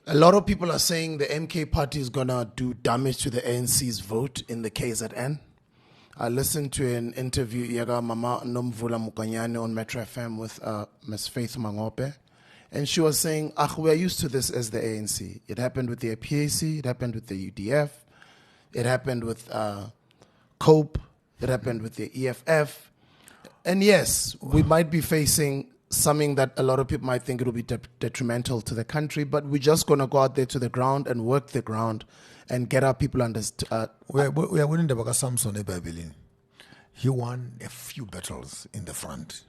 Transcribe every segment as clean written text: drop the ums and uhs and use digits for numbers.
A lot of people are saying the MK party is going to do damage to the ANC's vote in the KZN. I listened to an interview Yaga Mama Nomvula Mukanyane on Metro FM with Ms. Faith Mangope. And she was saying, we're used to this as the ANC. It happened with the PAC, it happened with the UDF, it happened with COPE, it happened with the EFF. And yes, we might be facing something that a lot of people might think it will be detrimental to the country, but we're just going to go out there to the ground and work the ground and get our people understand. We are winning the Baka Samson Ebabilin. He won a few battles in the front.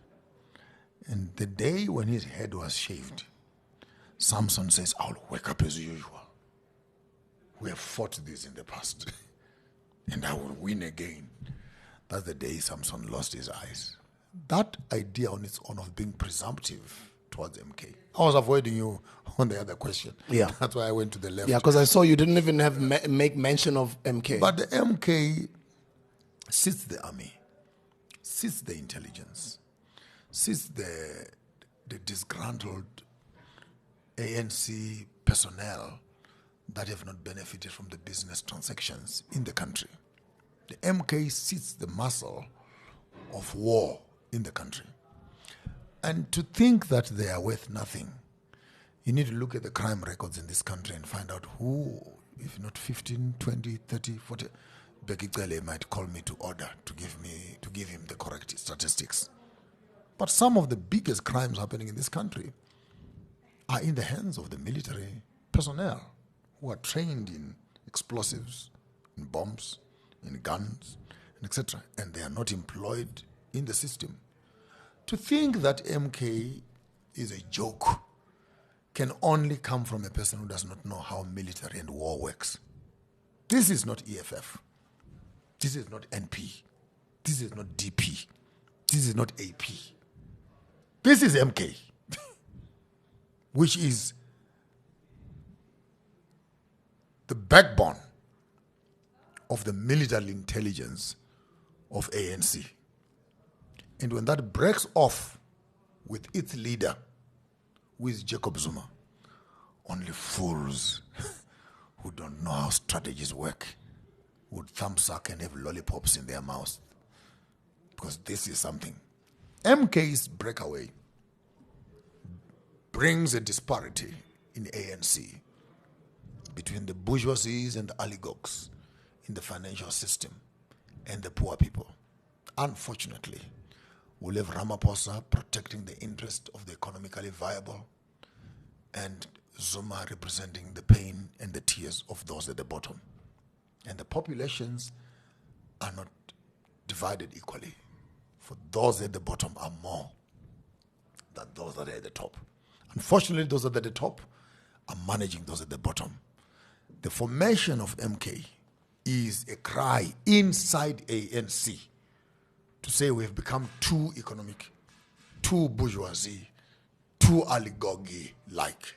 And the day when his head was shaved, Samson says, I'll wake up as usual. We have fought this in the past. And I will win again. That's the day Samson lost his eyes. That idea on its own of being presumptive towards MK. I was avoiding you on the other question. Yeah. That's why I went to the left. Yeah, because I saw you didn't even have make mention of MK. But the MK sits the army, sits the intelligence, sits the disgruntled ANC personnel that have not benefited from the business transactions in the country. The MK sits the muscle of war in the country. And to think that they are worth nothing, you need to look at the crime records in this country and find out who, if not 15, 20, 30, 40, Becky Cele might call me to order to give him the correct statistics. But some of the biggest crimes happening in this country are in the hands of the military personnel who are trained in explosives, in bombs, in guns, etc. And they are not employed in the system. To think that MK is a joke can only come from a person who does not know how military and war works. This is not EFF. This is not NP. This is not DP. This is not AP. This is MK, which is the backbone of the military intelligence of ANC. And when that breaks off with its leader, who is Jacob Zuma, only fools who don't know how strategies work would thumbsuck and have lollipops in their mouths. Because this is something. MK's breakaway brings a disparity in ANC between the bourgeoisies and the oligarchs in the financial system and the poor people. Unfortunately, we'll have Ramaphosa protecting the interest of the economically viable and Zuma representing the pain and the tears of those at the bottom. And the populations are not divided equally. For those at the bottom are more than those that are at the top. Unfortunately, those that are at the top are managing those at the bottom. The formation of MK is a cry inside ANC to say we have become too economic, too bourgeoisie, too oligarchy-like,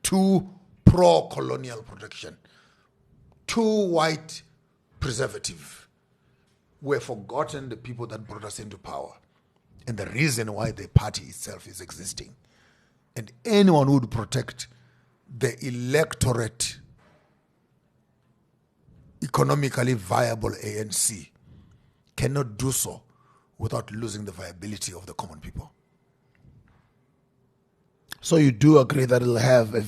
too pro-colonial protection, too white preservative. We have forgotten the people that brought us into power and the reason why the party itself is existing. And anyone who would protect the electorate, economically viable ANC cannot do so without losing the viability of the common people. So you do agree that it'll have a